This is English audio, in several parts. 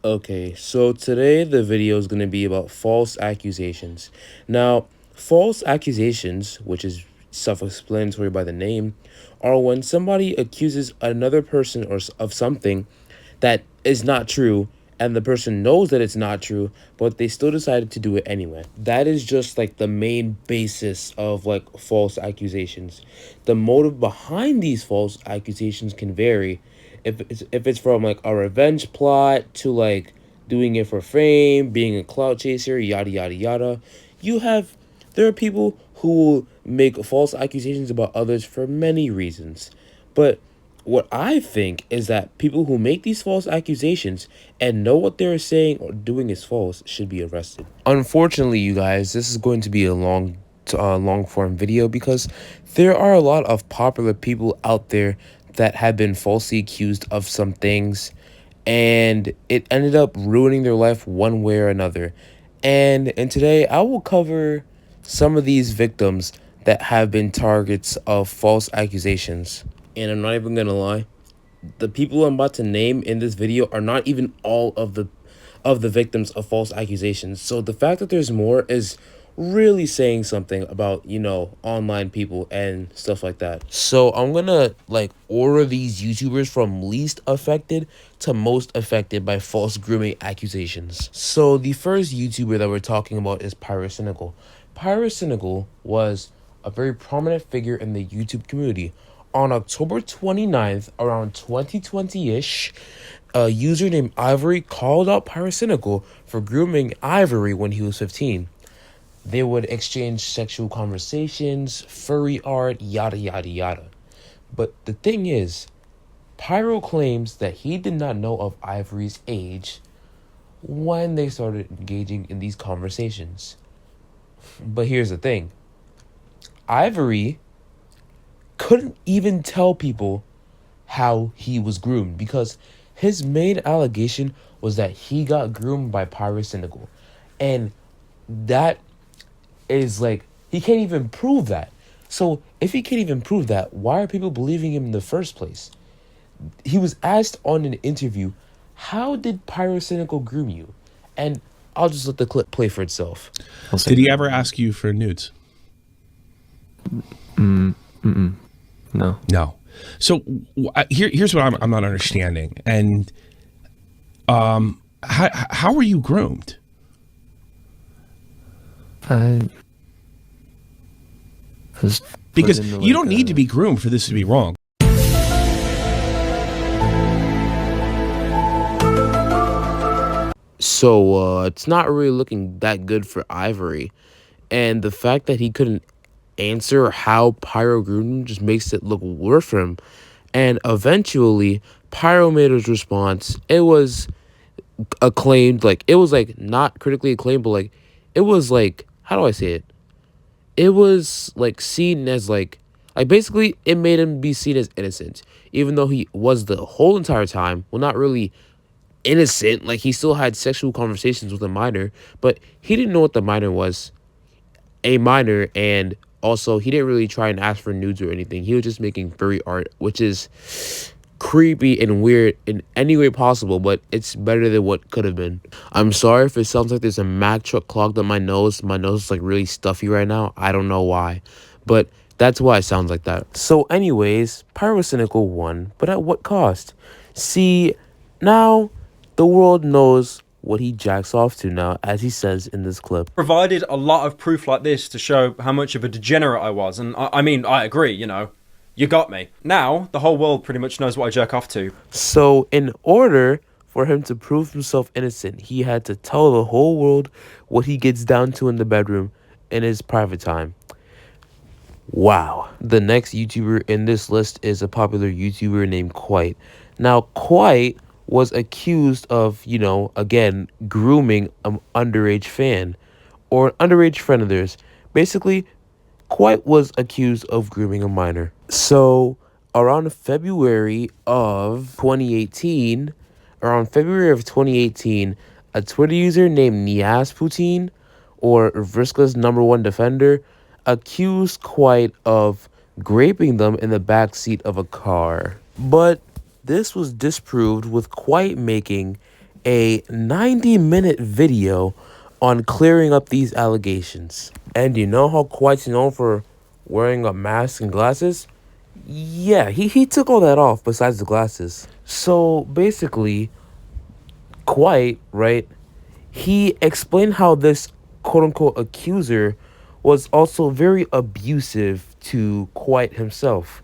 Okay, so today the video is going to be about false accusations. Now, false accusations, which is self-explanatory by the name, are when somebody accuses another person of something that is not true, and the person knows that it's not true, but they still decided to do it anyway. That is just like the main basis of like false accusations. The motive behind these false accusations can vary. If it's from like a revenge plot to like doing it for fame, being a clout chaser, yada yada yada. You have There are people who will make false accusations about others for many reasons. But what I think is that people who make these false accusations and know what they're saying or doing is false should be arrested. Unfortunately, you guys, this is going to be a long form video because there are a lot of popular people out there that have been falsely accused of some things, and it ended up ruining their life one way or another. And today I will cover some of these victims that have been targets of false accusations. And I'm not even gonna lie, the people I'm about to name in this video are not even all of the victims of false accusations. So the fact that there's more is really saying something about, online people and stuff like that. So I'm gonna like order these YouTubers from least affected to most affected by false grooming accusations. So the first YouTuber that we're talking about is Pyrocynical. Pyrocynical was a very prominent figure in the YouTube community. On October 29th, around 2020-ish, a user named Ivory called out Pyrocynical for grooming Ivory when he was 15. They would exchange sexual conversations, furry art, yada yada yada. But the thing is, Pyro claims that he did not know of Ivory's age when they started engaging in these conversations. But here's the thing. Ivory couldn't even tell people how he was groomed because his main allegation was that he got groomed by Pyrocynical. And that is like, he can't even prove that. So if he can't even prove that, why are people believing him in the first place? He was asked on an interview, how did Pyrocynical groom you? And I'll just let the clip play for itself. Did he ever ask you for nudes? No. No. So here's what I'm not understanding. And how were you groomed? Because you don't need to be groomed for this to be wrong. So it's not really looking that good for Ivory. And the fact that he couldn't answer how Pyro groomed him just makes it look worse for him. And eventually, Pyro made his response. It was acclaimed, like, it was like not critically acclaimed, but like, it was like, how do I say it? It was like seen as like basically it made him be seen as innocent, even though he was the whole entire time, well, not really innocent. Like, he still had sexual conversations with a minor, but he didn't know what the minor was, a minor, and also he didn't really try and ask for nudes or anything. He was just making furry art, which is creepy and weird in any way possible, but it's better than what could have been. I'm sorry if it sounds like there's a Mack truck clogged up my nose. My nose is like really stuffy right now. I don't know why, but that's why it sounds like that. So anyways, Pyrocynical won, but at what cost? See, now the world knows what he jacks off to now, as he says in this clip. Provided a lot of proof like this to show how much of a degenerate I was, and I mean, I agree, you got me. Now, the whole world pretty much knows what I jerk off to. So in order for him to prove himself innocent, he had to tell the whole world what he gets down to in the bedroom in his private time. Wow. The next YouTuber in this list is a popular YouTuber named Quite. Now, Quite was accused of, again, grooming an underage fan or an underage friend of theirs. Basically, Quite was accused of grooming a minor. So around February of 2018, a Twitter user named Nias Poutine, or Vriska's #1 defender, accused Quite of raping them in the backseat of a car. But this was disproved, with Quite making a 90-minute video on clearing up these allegations. And you know how Quiet's known for wearing a mask and glasses? Yeah, he took all that off besides the glasses. So basically, Quiet, right? He explained how this quote-unquote accuser was also very abusive to Quiet himself.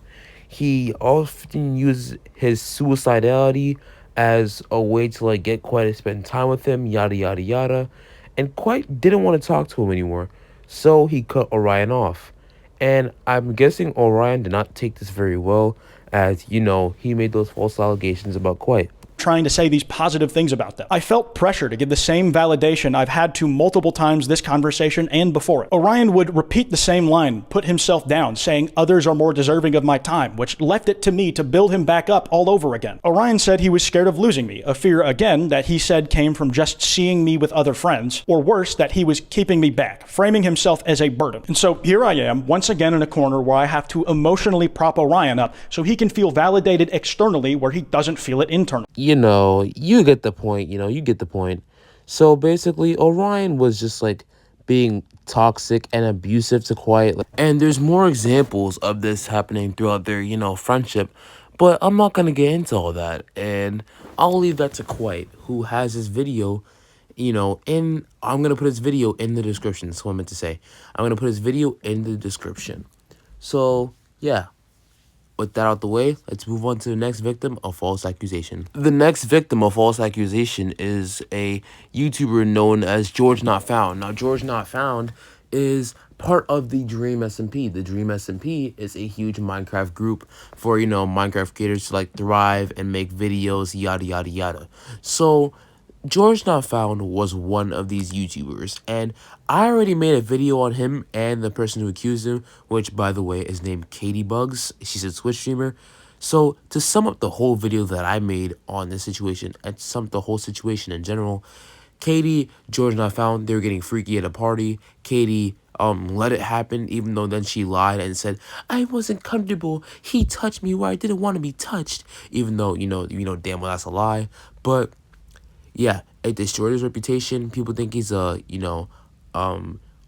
He often used his suicidality as a way to like get Quiet to spend time with him, yada yada yada. And Quiet didn't want to talk to him anymore, so he cut Orion off. And I'm guessing Orion did not take this very well, as you know, he made those false allegations about Quiet. Trying to say these positive things about them. I felt pressure to give the same validation I've had to multiple times this conversation and before it. Orion would repeat the same line, put himself down, saying others are more deserving of my time, which left it to me to build him back up all over again. Orion said he was scared of losing me, a fear again that he said came from just seeing me with other friends, or worse, that he was keeping me back, framing himself as a burden. And so here I am, once again in a corner where I have to emotionally prop Orion up so he can feel validated externally where he doesn't feel it internally. You know, you get the point, you get the point. So basically, Orion was just like being toxic and abusive to Quiet. And there's more examples of this happening throughout their, friendship. But I'm not going to get into all that. And I'll leave that to Quiet, who has his video, I'm going to put his video in the description. That's what I meant to say. I'm going to put his video in the description. So, yeah. With that out the way, let's move on to the next victim of false accusation. The next victim of false accusation is a YouTuber known as George Not Found. Now, George Not Found is part of the Dream SMP. The Dream SMP is a huge Minecraft group for, Minecraft creators to like thrive and make videos, yada, yada, yada. So George Not Found was one of these YouTubers, and I already made a video on him and the person who accused him, which, by the way, is named Katie Bugs. She's a Twitch streamer. So, to sum up the whole video that I made on this situation, and sum up the whole situation in general, Katie, George Not Found, they were getting freaky at a party. Katie let it happen, even though then she lied and said, I wasn't comfortable. He touched me where I didn't want to be touched. Even though, damn well that's a lie. But yeah, it destroyed his reputation. People think he's a,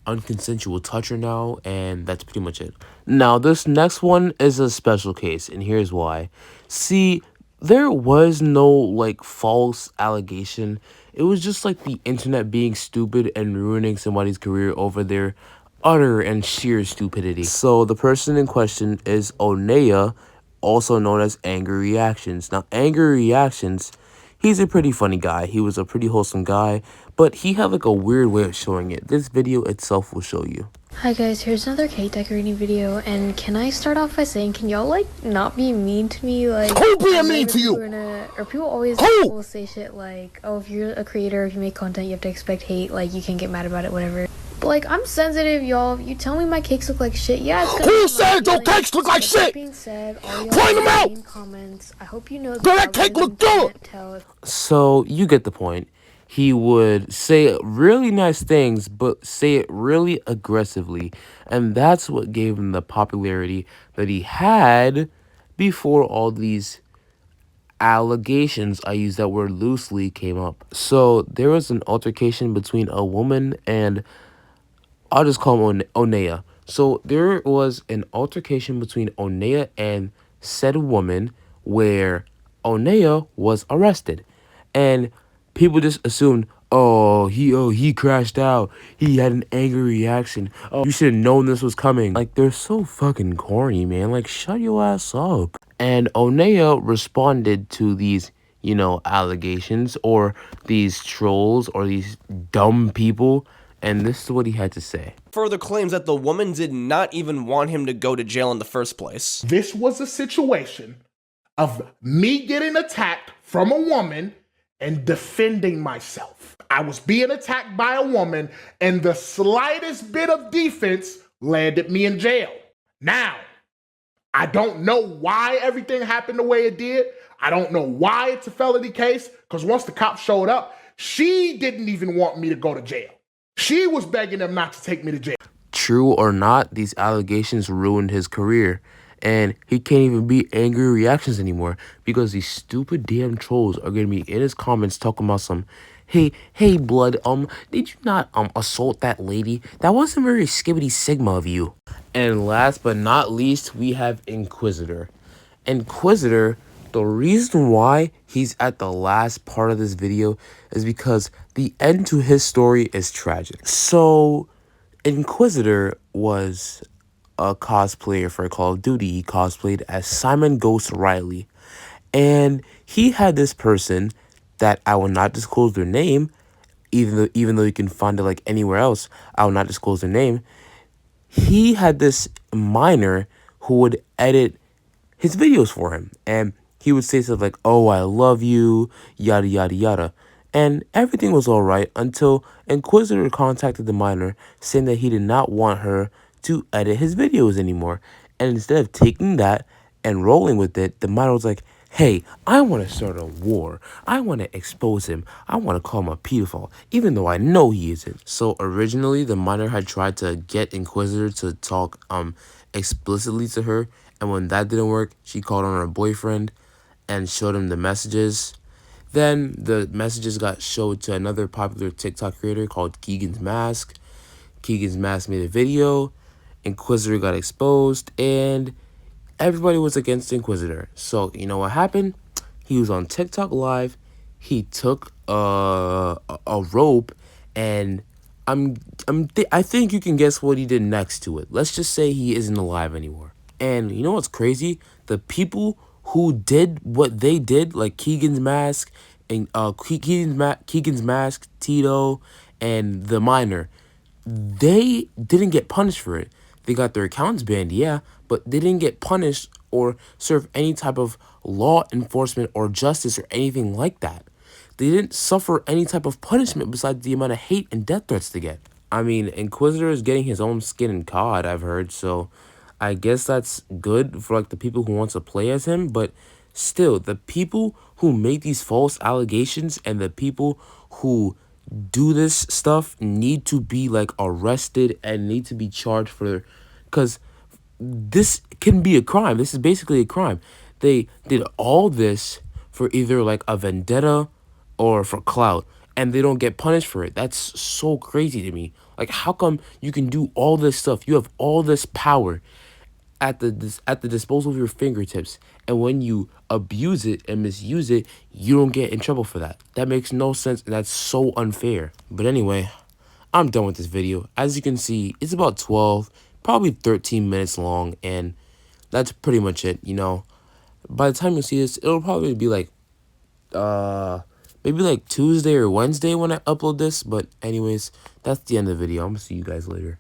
unconsensual toucher now, and that's pretty much it. Now, this next one is a special case, and here's why. See, there was no, false allegation. It was just, the internet being stupid and ruining somebody's career over their utter and sheer stupidity. So, the person in question is Onea, also known as Angry Reactions. Now, Angry Reactions, he's a pretty funny guy. He was a pretty wholesome guy, but he had a weird way of showing it. This video itself will show you. Hi guys, here's another cake decorating video, and can I start off by saying, can y'all not be mean to me? Who being mean to you? Or people always will say shit like, oh, if you're a creator, if you make content, you have to expect hate, you can't get mad about it, whatever. But I'm sensitive, y'all. If you tell me my cakes look like shit, yeah, it's gonna Who said your cakes look like shit? That being said, all y'all point them out. Comments, I hope you know that cake look good. So you get the point. He would say really nice things, but say it really aggressively. And that's what gave him the popularity that he had before all these allegations, I use that word loosely, came up. So there was an altercation between a woman and, I'll just call him Onea. So there was an altercation between Onea and said woman where Onea was arrested. And people just assumed, he crashed out. He had an angry reaction. Oh, you should have known this was coming. They're so fucking corny, man. Shut your ass up. And Onea responded to these, allegations or these trolls or these dumb people. And this is what he had to say. Further claims that the woman did not even want him to go to jail in the first place. This was a situation of me getting attacked from a woman and defending myself. I was being attacked by a woman, and the slightest bit of defense landed me in jail. Now, I don't know why everything happened the way it did. I don't know why it's a felony case, because once the cops showed up, she didn't even want me to go to jail. She was begging them not to take me to jail. True or not, these allegations ruined his career. And he can't even be angry reactions anymore because these stupid damn trolls are gonna be in his comments talking about some, hey blood, did you not assault that lady? That wasn't very skibbity sigma of you. And last but not least, we have Inquisitor. Inquisitor, the reason why he's at the last part of this video is because the end to his story is tragic. So Inquisitor was a cosplayer for Call of Duty. He cosplayed as Simon Ghost Riley. And he had this person that I will not disclose their name, even though you can find it like anywhere else. I will not disclose their name. He had this minor who would edit his videos for him. And he would say stuff like, oh, I love you, yada, yada, yada. And everything was all right until Inquisitor contacted the minor saying that he did not want her to edit his videos anymore. And instead of taking that and rolling with it, the minor was like, hey, I want to start a war. I want to expose him. I want to call him a pedophile, even though I know he isn't. So originally, the minor had tried to get Inquisitor to talk explicitly to her. And when that didn't work, she called on her boyfriend and showed him the messages. Then the messages got showed to another popular TikTok creator called Keegan's Mask. Keegan's Mask made a video. Inquisitor got exposed, and everybody was against Inquisitor. So you know what happened? He was on TikTok Live. He took a rope, and I think you can guess what he did next to it. Let's just say he isn't alive anymore. And you know what's crazy? The people who did what they did, like Keegan's Mask and Keegan's Mask, Tito, and the minor, they didn't get punished for it. They got their accounts banned, yeah, but they didn't get punished or serve any type of law enforcement or justice or anything like that. They didn't suffer any type of punishment besides the amount of hate and death threats they get. I mean, Inquisitor is getting his own skin in COD, I've heard, so I guess that's good for like the people who want to play as him, but still, the people who make these false allegations and the people who do this stuff need to be like arrested and need to be charged for, because this can be a crime. This is basically a crime. They did all this for either like a vendetta or for clout, and they don't get punished for it. That's so crazy to me. Like, how come you can do all this stuff? You have all this power at the disposal of your fingertips, and when you abuse it and misuse it, you don't get in trouble for that. That makes no sense, and that's so unfair. But anyway, I'm done with this video. As you can see, it's about 12, probably 13 minutes long, and that's pretty much it. You know, by the time you see this, it'll probably be like maybe like Tuesday or Wednesday when I upload this. But anyways, that's the end of the video. I'm gonna see you guys later.